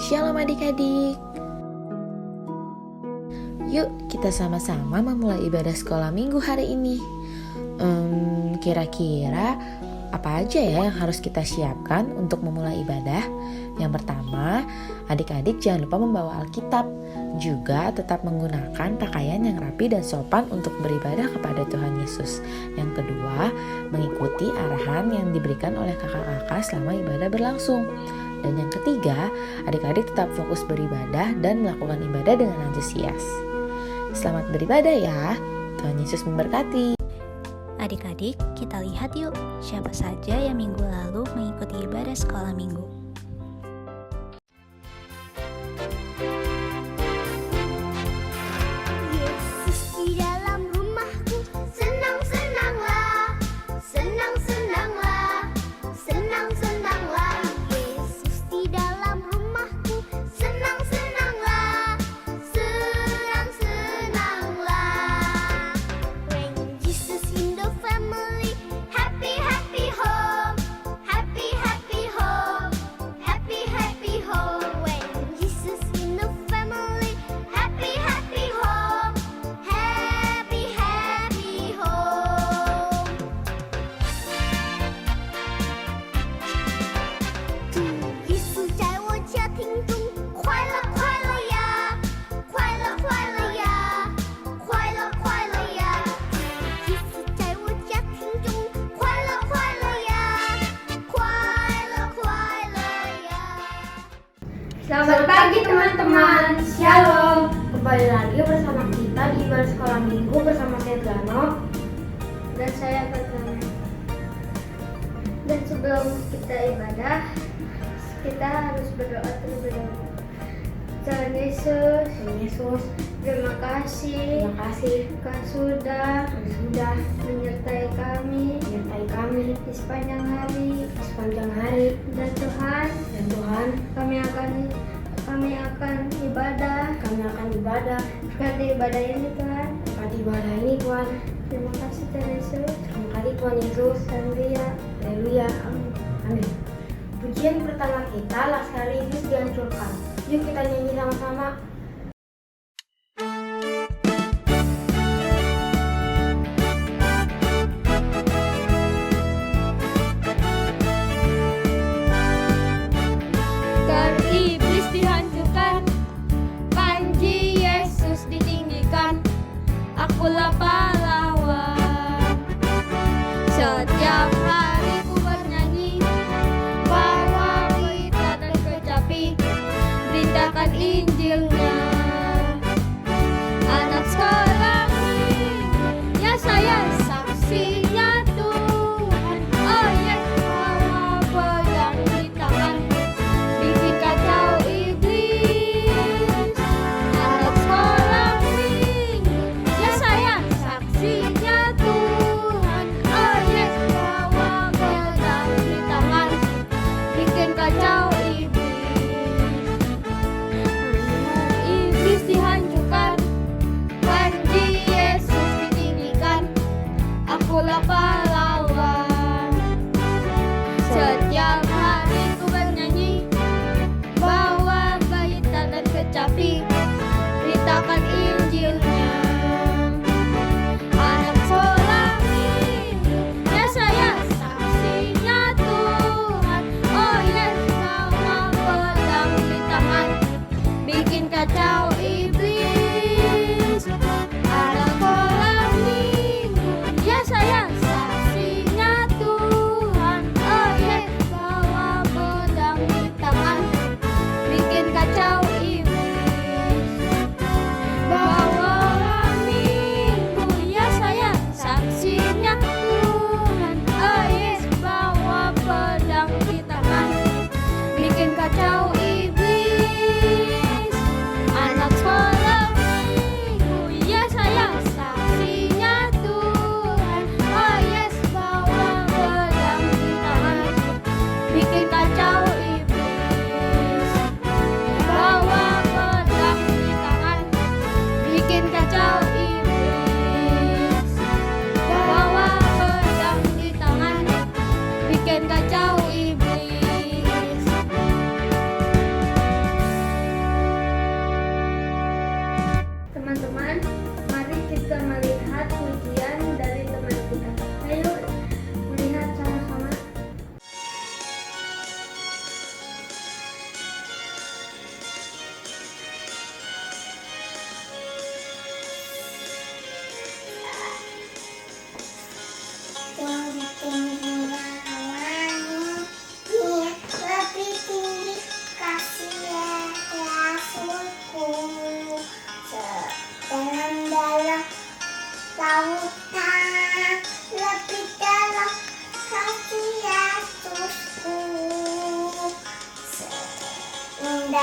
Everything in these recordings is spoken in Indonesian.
Shalom adik-adik. Yuk kita sama-sama memulai ibadah sekolah minggu hari ini. Kira-kira apa aja ya yang harus kita siapkan untuk memulai ibadah? Yang pertama, adik-adik jangan lupa membawa Alkitab. Juga tetap menggunakan pakaian yang rapi dan sopan untuk beribadah kepada Tuhan Yesus. Yang kedua, mengikuti arahan yang diberikan oleh kakak-kakak selama ibadah berlangsung. Dan yang ketiga, adik-adik tetap fokus beribadah dan melakukan ibadah dengan antusias. Selamat beribadah ya. Tuhan Yesus memberkati. Adik-adik, kita lihat yuk siapa saja yang minggu lalu mengikuti ibadah sekolah minggu. Yesus di dalam rumahku, senang-senanglah, senang-senanglah, senang-senanglah. Yesus di dalam rumahku, senang-senanglah, senang-senanglah. When Jesus in the family, happy happy home, happy happy home, happy happy home. When Jesus in the family, happy happy home, happy happy home. 主耶稣在我家庭中，快乐快乐呀，快乐快乐呀，快乐快乐呀。主耶稣在我家庭中，快乐快乐呀，快乐快乐呀。 Selamat pagi teman-teman, Shalom. Kembali lagi bersama kita di ibadah sekolah minggu bersama saya Gano dan saya Fatana. Dan sebelum kita ibadah, kita harus berdoa terlebih dahulu. Tuhan Yesus, terima kasih Kau sudah menyertai kami di sepanjang hari. Dan Tuhan, kami akan ibadah. Berkati ibadah ini Tuhan. Terima kasih Tuhan Yesus. Haleluya. Amin. Pujian pertama kita, Laskar Iblis dihancurkan. Yuk kita nyanyi sama-sama. Laskar iblis dihancurkan, Panji Yesus ditinggikan, akulah pahlawan. Setiap hari ku bernyanyi, bahwa kita dan kecapi, beritakan Injilnya.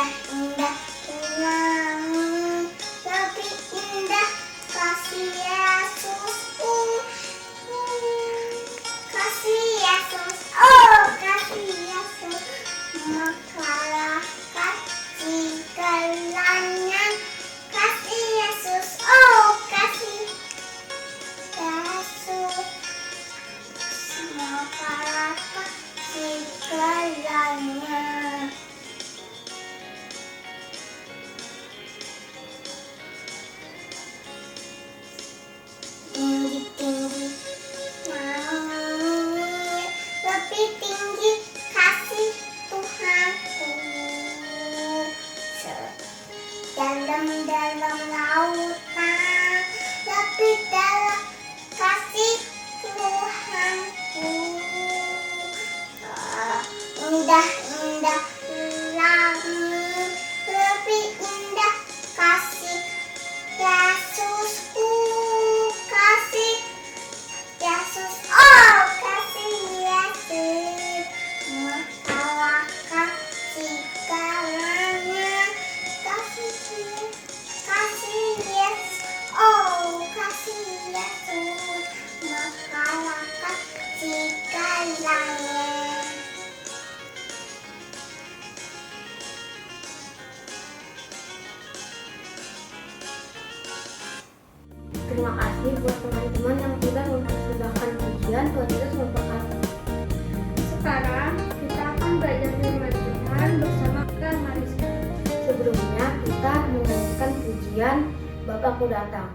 indah pelangi, lebih indah kasih Yesusku. Kasih Yesus, oh kasih Yesus, makalah kasih segalanya. Kasih Yesus, oh kasih Yesus, makalah kasih segalanya. Tinggi-tinggi langit, lebih tinggi kasih Tuhanku. Dalam-dalam lautan, lebih dalam kasih Tuhanku. Indah-indah langit, lebih indah kasih Yesusku. Kasih Yesus, oh kasih Yesus, makalah kasih segalanya. Kasih Yesus, oh kasih Yesus, makalah kasih segalanya. Terima kasih buat teman-teman yang sudah mempersembahkan pujian. Tuhan Yesus memberkati. Sekarang kita akan belajar firman Tuhan bersama Kak Mariska. Sebelumnya kita menyanyikan pujian Bapakku Datang.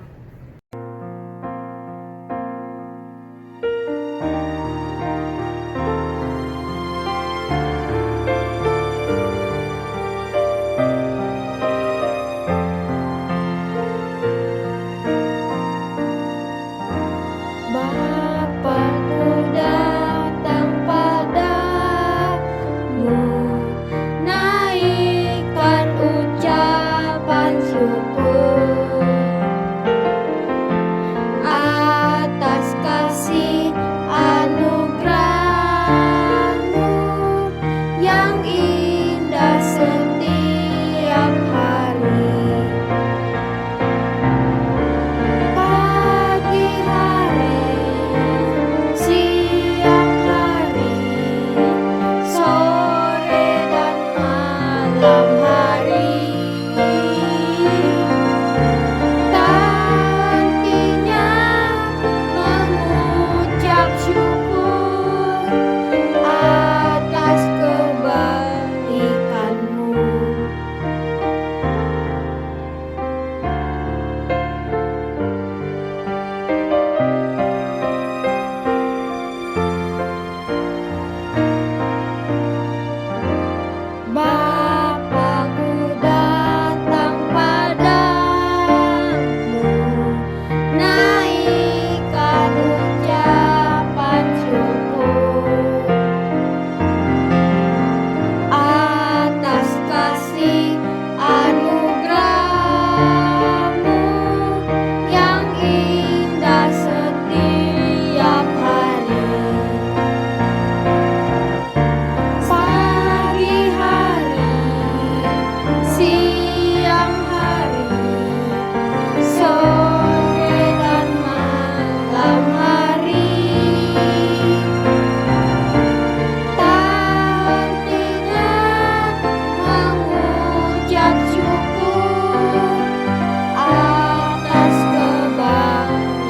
Bapakku datang padamu, naikkan ucapan syukur atas kasih anugerah-Mu yang indah setiap hari. Pagi hari, siang hari, sore dan malam hari, tak hentinya mengucap syukur atas kebaikan-Mu. Bapakku datang padamu, naikkan ucapan syukur atas kasih anugerah-Mu yang indah setiap hari. Pagi hari, siang hari, sore dan malam hari, tak hentinya mengucap syukur atas kebaikan-Mu.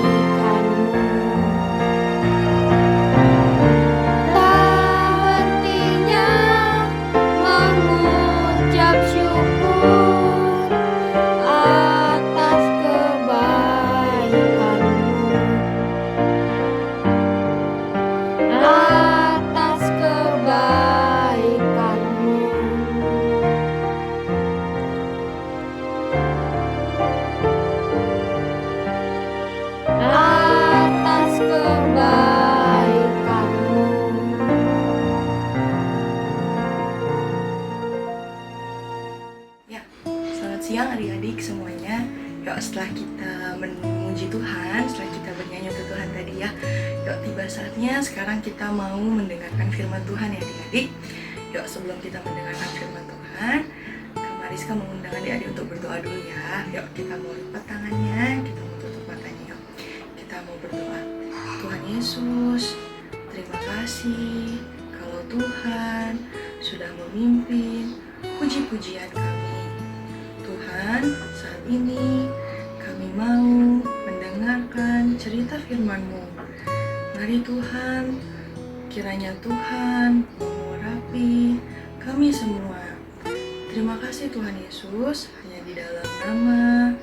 Tak hentinya mengucap syukur atas kebaikan-Mu. Atas kebaikan-Mu. Atas kebaikan-Mu. Ya, selamat siang adik-adik semuanya. Yuk setelah kita memuji Tuhan, setelah kita bernyanyi untuk Tuhan tadi ya, yuk tiba saatnya sekarang kita mau mendengarkan firman Tuhan ya adik-adik. Yuk sebelum kita mendengarkan firman Tuhan, Mariska mengundang adik-adik untuk berdoa dulu ya. Yuk kita mau lipat tangannya, kita mau tutup matanya. Yuk kita mau berdoa. Tuhan Yesus, terima kasih kalau Tuhan sudah memimpin puji-pujian kami. Tuhan, saat ini kami mau mendengarkan cerita firman-Mu. Mari Tuhan, kiranya Tuhan mengurapi kami semua. Terima kasih Tuhan Yesus, hanya di dalam nama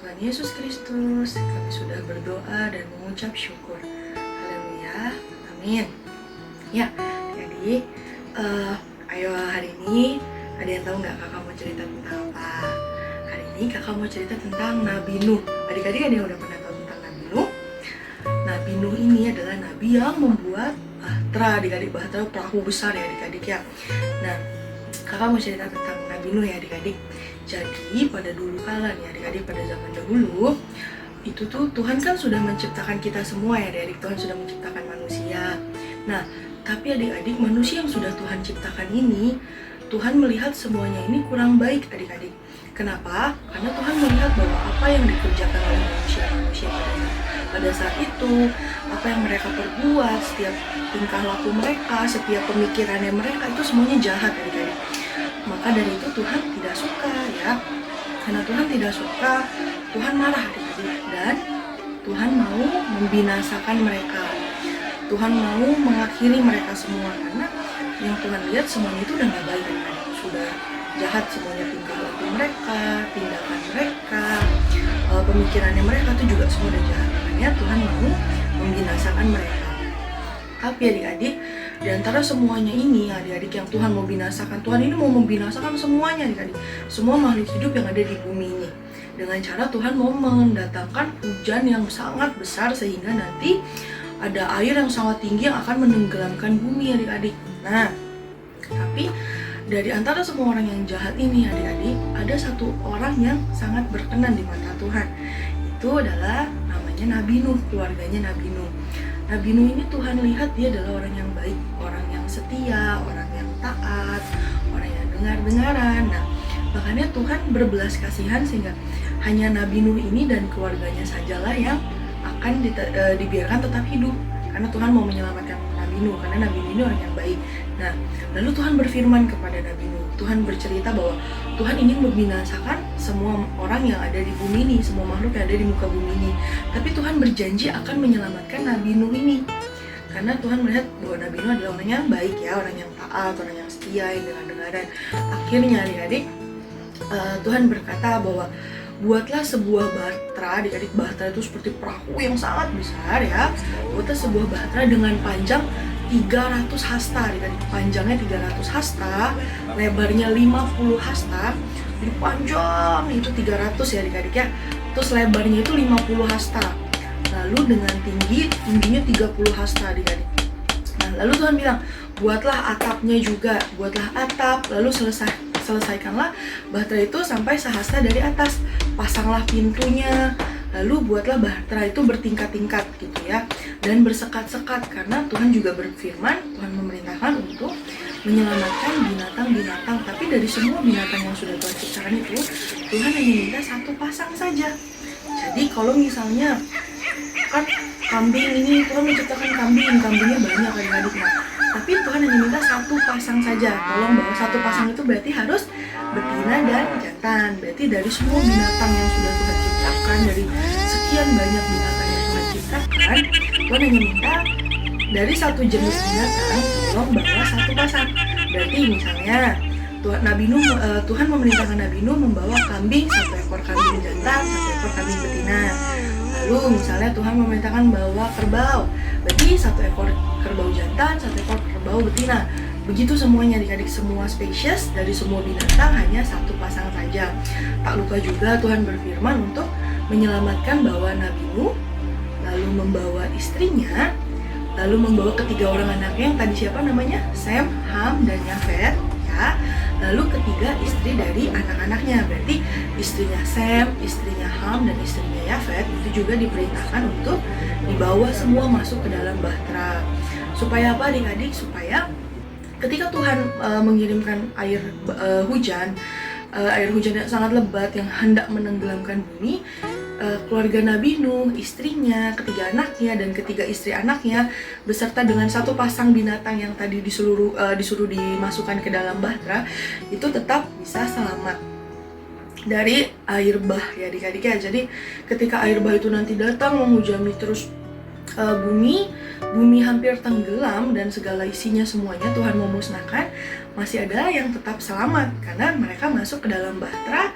Tuhan Yesus Kristus kami sudah berdoa dan mengucap syukur. Haleluya, amin. Ya, jadi ayo hari ini ada yang tahu nggak kakak mau cerita tentang apa? Hari ini kakak mau cerita tentang Nabi Nuh. Adik-adik ada yang udah pernah tahu tentang Nabi Nuh? Nabi Nuh ini adalah nabi yang membuat bahtera, adik-adik. Bahtera perahu besar ya adik-adik ya. Nah, kakak mau cerita tentang Nabi Nuh ya adik-adik. Jadi pada dulu kala nih adik-adik, pada zaman dahulu itu tuh Tuhan kan sudah menciptakan kita semua ya adik-adik. Tuhan sudah menciptakan manusia. Nah, tapi adik-adik, manusia yang sudah Tuhan ciptakan ini, Tuhan melihat semuanya ini kurang baik adik-adik. Kenapa? Karena Tuhan melihat bahwa apa yang dikerjakan oleh manusia pada saat itu, apa yang mereka perbuat, setiap tingkah laku mereka, setiap pemikirannya mereka itu semuanya jahat adik-adik. Maka dari itu Tuhan tidak suka ya. Karena Tuhan tidak suka, Tuhan marah adik-adik, dan Tuhan mau membinasakan mereka. Tuhan mau mengakhiri mereka semua, karena yang Tuhan lihat semuanya itu udah gak baik adik-adik. Sudah jahat semuanya, tingkah laku mereka, tindakan mereka, pemikirannya mereka itu juga semua udah jahat. Makanya Tuhan mau membinasakan mereka. Tapi adik-adik, di antara semuanya ini adik-adik yang Tuhan mau binasakan, Tuhan ini mau membinasakan semuanya adik-adik, semua makhluk hidup yang ada di bumi ini. Dengan cara Tuhan mau mendatangkan hujan yang sangat besar sehingga nanti ada air yang sangat tinggi yang akan menenggelamkan bumi adik-adik. Nah, tapi dari antara semua orang yang jahat ini adik-adik, ada satu orang yang sangat berkenan di mata Tuhan. Itu adalah namanya Nabi Nuh, keluarganya Nabi Nuh. Nabi Nuh ini Tuhan lihat dia adalah orang yang baik, orang yang setia, orang yang taat, orang yang dengar-dengaran. Nah, makanya Tuhan berbelas kasihan sehingga hanya Nabi Nuh ini dan keluarganya sajalah yang akan dibiarkan tetap hidup. Karena Tuhan mau menyelamatkan Nabi Nuh, karena Nabi Nuh ini orang yang baik. Nah, lalu Tuhan berfirman kepada Nabi Nuh. Tuhan bercerita bahwa Tuhan ingin membinasakan semua orang yang ada di bumi ini, semua makhluk yang ada di muka bumi ini. Tapi Tuhan berjanji akan menyelamatkan Nabi Nuh ini. Karena Tuhan melihat bahwa Nabi Nuh adalah orang yang baik ya, orang yang taat, orang yang setia, yang dengar-dengaran. Akhirnya adik-adik, Tuhan berkata bahwa buatlah sebuah bahtera, adik-adik. Bahtera itu seperti perahu yang sangat besar ya. Buatlah sebuah bahtera dengan panjang 300 hasta, adik-adik. Panjangnya 300 hasta, lebarnya 50 hasta. Jadi panjang itu 300 ya adik-adik ya. Terus lebarnya itu 50 hasta. Lalu dengan tingginya 30 hasta adik-adik. Nah, lalu Tuhan bilang, buatlah atapnya juga, buatlah atap, lalu selesaikanlah bahtera itu sampai sehasta dari atas. Pasanglah pintunya, lalu buatlah bahtera itu bertingkat-tingkat gitu ya, dan bersekat-sekat, karena Tuhan juga berfirman, Tuhan memerintahkan untuk menyelamatkan binatang-binatang. Tapi dari semua binatang yang sudah Tuhan ciptakan itu, Tuhan hanya minta satu pasang saja. Jadi kalau misalnya kan kambing ini, Tuhan menciptakan kambingnya banyak adik-adik, tapi Tuhan hanya minta satu pasang saja. Tolong bahwa satu pasang itu berarti harus betina dan jantan. Berarti dari semua binatang yang sudah Tuhan ciptakan, dari sekian banyak binatang yang Tuhan ciptakan, Tuhan hanya minta dari satu jenis binatang, tolong bawa satu pasang. Berarti misalnya Tuhan memerintahkan Nabi Nuh membawa kambing, satu ekor kambing jantan, satu ekor kambing betina. Lalu misalnya Tuhan memerintahkan bawa kerbau, berarti satu ekor kerbau jantan, satu ekor kerbau betina. Begitu semuanya adik-adik, semua spesies dari semua binatang hanya satu pasang saja. Tak lupa juga Tuhan berfirman untuk menyelamatkan bahwa Nabi Nuh lalu membawa istrinya, lalu membawa ketiga orang anaknya yang tadi siapa namanya? Sem, Ham, dan Yafet ya. Lalu ketiga istri dari anak-anaknya, berarti istrinya Sem, istrinya Ham, dan istrinya Yafet itu juga diperintahkan untuk dibawa semua masuk ke dalam bahtera. Supaya apa adik-adik? Supaya ketika Tuhan mengirimkan air hujan, air hujan yang sangat lebat yang hendak menenggelamkan bumi, keluarga Nabi Nuh, istrinya, ketiga anaknya, dan ketiga istri anaknya beserta dengan satu pasang binatang yang tadi disuruh dimasukkan ke dalam bahtera itu tetap bisa selamat dari air bah ya adik-adik ya. Jadi ketika air bah itu nanti datang menghujani terus bumi hampir tenggelam dan segala isinya semuanya Tuhan memusnahkan, masih ada yang tetap selamat karena mereka masuk ke dalam bahtera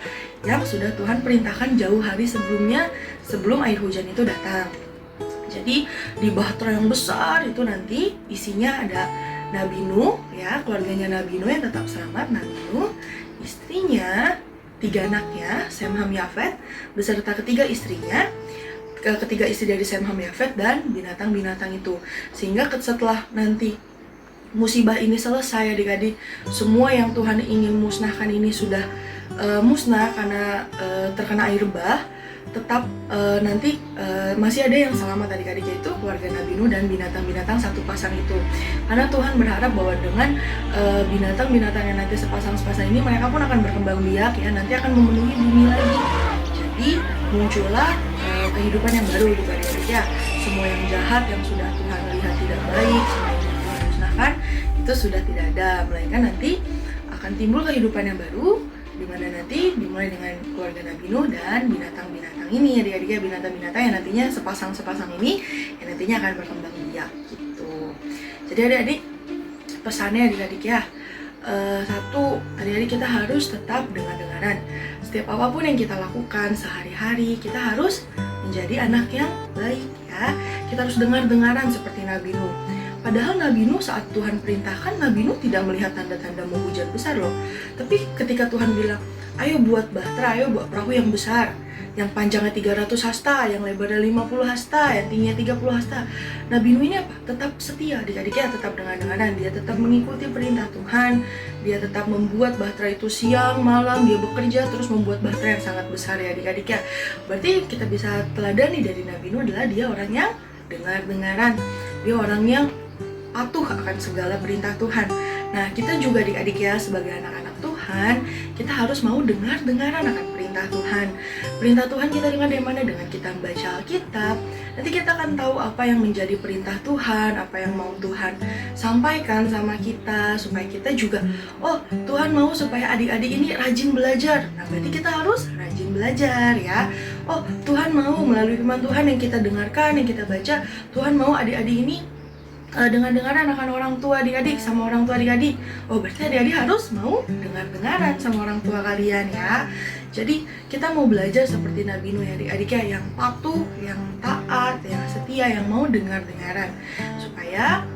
yang sudah Tuhan perintahkan jauh hari sebelumnya, sebelum air hujan itu datang. Jadi di bahtera yang besar itu nanti isinya ada Nabi Nuh ya, keluarganya Nabi Nuh yang tetap selamat, Nabi Nuh, istrinya, 3 anaknya, Sem, Ham, Yafet, beserta ketiga istrinya, ketiga istri dari Sem, Ham, Yafet, dan binatang-binatang itu. Sehingga setelah nanti musibah ini selesai adik-adik, semua yang Tuhan ingin musnahkan ini sudah musnah karena terkena air bah, tetap nanti masih ada yang selamat adik-adik, yaitu keluarga Nabi Nuh dan binatang-binatang satu pasang itu. Karena Tuhan berharap bahwa dengan binatang-binatang yang nanti sepasang-sepasang ini mereka pun akan berkembang biak ya, nanti akan memenuhi bumi lagi. Jadi muncullah kehidupan yang baru gitu adik-adik ya. Semua yang jahat yang sudah Tuhan lihat tidak baik, semua yang Tuhan musnahkan itu sudah tidak ada, melainkan nanti akan timbul kehidupan yang baru, di mana nanti dimulai dengan keluarga Nabi Nuh dan binatang-binatang ini adik-adik ya, binatang-binatang yang nantinya sepasang-sepasang ini yang nantinya akan berkembang biak gitu. Jadi adik-adik, pesannya adik-adik ya, satu, adik-adik kita harus tetap dengar-dengaran. Setiap apapun yang kita lakukan sehari-hari, kita harus menjadi anak yang baik ya. Kita harus dengar-dengaran seperti Nabi Nuh. Padahal Nabi Nuh saat Tuhan perintahkan, Nabi Nuh tidak melihat tanda-tanda mau hujan besar loh. Tapi ketika Tuhan bilang, ayo buat bahtera, ayo buat perahu yang besar, yang panjangnya 300 hasta, yang lebarnya 50 hasta, yang tingginya 30 hasta, Nabi Nuh ini apa? Tetap setia adik-adiknya, tetap dengar-dengaran, dia tetap mengikuti perintah Tuhan, dia tetap membuat bahtera itu siang, malam, dia bekerja terus membuat bahtera yang sangat besar ya adik-adiknya. Berarti kita bisa teladani dari Nabi Nuh adalah dia orang yang dengar-dengaran, dia orang yang patuh akan segala perintah Tuhan. Nah, kita juga adik-adik ya, sebagai anak-anak Tuhan, kita harus mau dengar-dengaran akan perintah Tuhan. Perintah Tuhan kita dengar dari mana? Dengan kita membaca Alkitab. Nanti kita akan tahu apa yang menjadi perintah Tuhan, apa yang mau Tuhan sampaikan sama kita, supaya kita juga, oh Tuhan mau supaya adik-adik ini rajin belajar. Nah, berarti kita harus rajin belajar ya. Oh, Tuhan mau melalui firman Tuhan yang kita dengarkan, yang kita baca, Tuhan mau adik-adik ini dengar-dengaran akan orang tua adik-adik, sama orang tua adik-adik. Oh, berarti adik-adik harus mau dengar-dengaran sama orang tua kalian ya. Jadi kita mau belajar seperti Nabi Nuh ya adik-adik ya, yang patuh, yang taat, yang setia, yang mau dengar-dengaran. Supaya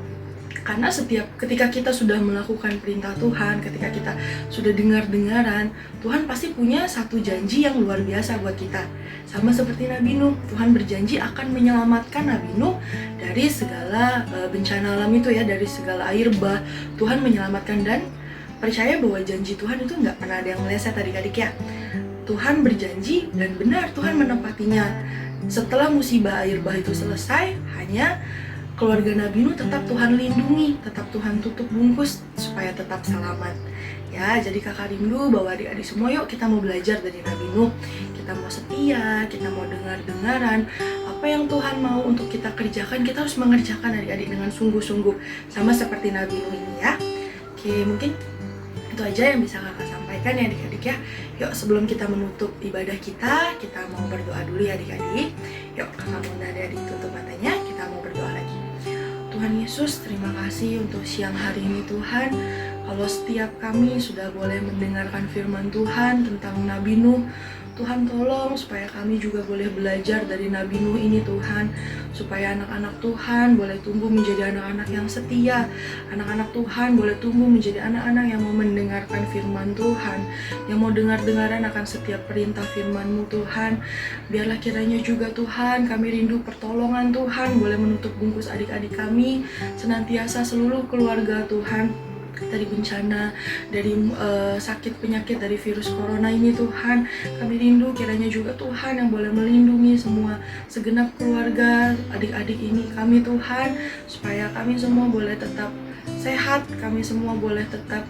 karena ketika kita sudah melakukan perintah Tuhan, ketika kita sudah dengar-dengaran, Tuhan pasti punya satu janji yang luar biasa buat kita. Sama seperti Nabi Nuh, Tuhan berjanji akan menyelamatkan Nabi Nuh dari segala bencana alam itu ya, dari segala air bah. Tuhan menyelamatkan, dan percaya bahwa janji Tuhan itu nggak pernah ada yang meleset adik-adik ya. Tuhan berjanji dan benar Tuhan menepatinya. Setelah musibah air bah itu selesai, hanya keluarga Nabi Nuh tetap Tuhan lindungi, tetap Tuhan tutup bungkus supaya tetap selamat. Ya, jadi kakak rindu bahwa adik-adik semua yuk kita mau belajar dari Nabi Nuh. Kita mau setia, kita mau dengar-dengaran. Apa yang Tuhan mau untuk kita kerjakan, kita harus mengerjakan adik-adik dengan sungguh-sungguh. Sama seperti Nabi Nuh ini ya. Oke, mungkin itu aja yang bisa kakak sampaikan ya adik-adik ya. Yuk sebelum kita menutup ibadah kita mau berdoa dulu ya adik-adik. Yuk kakak mau adik-adik tutup matanya, kita mau berdoa lagi. Tuhan Yesus, terima kasih untuk siang hari ini Tuhan. Kalau setiap kami sudah boleh mendengarkan firman Tuhan tentang Nabi Nuh, Tuhan tolong supaya kami juga boleh belajar dari Nabi Nuh ini Tuhan. Supaya anak-anak Tuhan boleh tumbuh menjadi anak-anak yang setia. Anak-anak Tuhan boleh tumbuh menjadi anak-anak yang mau mendengarkan firman Tuhan, yang mau dengar-dengaran akan setiap perintah firman-Mu Tuhan. Biarlah kiranya juga Tuhan, kami rindu pertolongan Tuhan, boleh menutup bungkus adik-adik kami, senantiasa seluruh keluarga Tuhan, dari bencana, dari sakit penyakit, dari virus corona ini Tuhan. Kami rindu kiranya juga Tuhan yang boleh melindungi semua segenap keluarga adik-adik ini kami Tuhan, supaya kami semua boleh tetap sehat, kami semua boleh tetap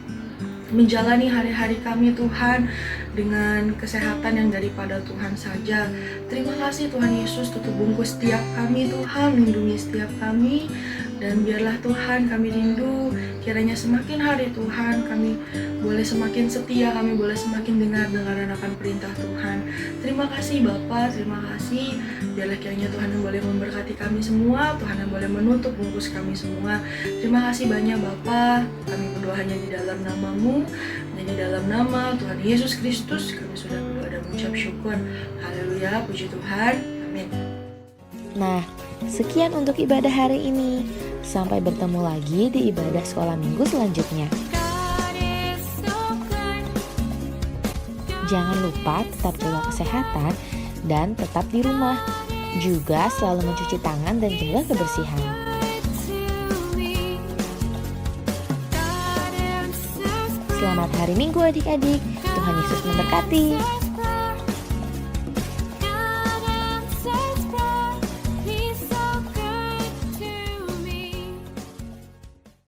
menjalani hari-hari kami Tuhan dengan kesehatan yang daripada Tuhan saja. Terima kasih Tuhan Yesus, tutup bungkus setiap kami Tuhan, lindungi setiap kami. Dan biarlah Tuhan kami rindu, kiranya semakin hari Tuhan kami boleh semakin setia, kami boleh semakin dengar akan perintah Tuhan. Terima kasih Bapa, terima kasih. Biarlah kiranya Tuhan yang boleh memberkati kami semua, Tuhan yang boleh menutup bungkus kami semua. Terima kasih banyak Bapa, kami berdoa hanya di dalam nama-Mu, hanya di dalam nama Tuhan Yesus Kristus, kami sudah berdoa dan mengucap syukur. Haleluya, puji Tuhan, amin. Nah, sekian untuk ibadah hari ini. Sampai bertemu lagi di ibadah sekolah minggu selanjutnya. Jangan lupa tetap jaga kesehatan dan tetap di rumah. Juga selalu mencuci tangan dan jaga kebersihan. Selamat hari Minggu adik-adik. Tuhan Yesus memberkati.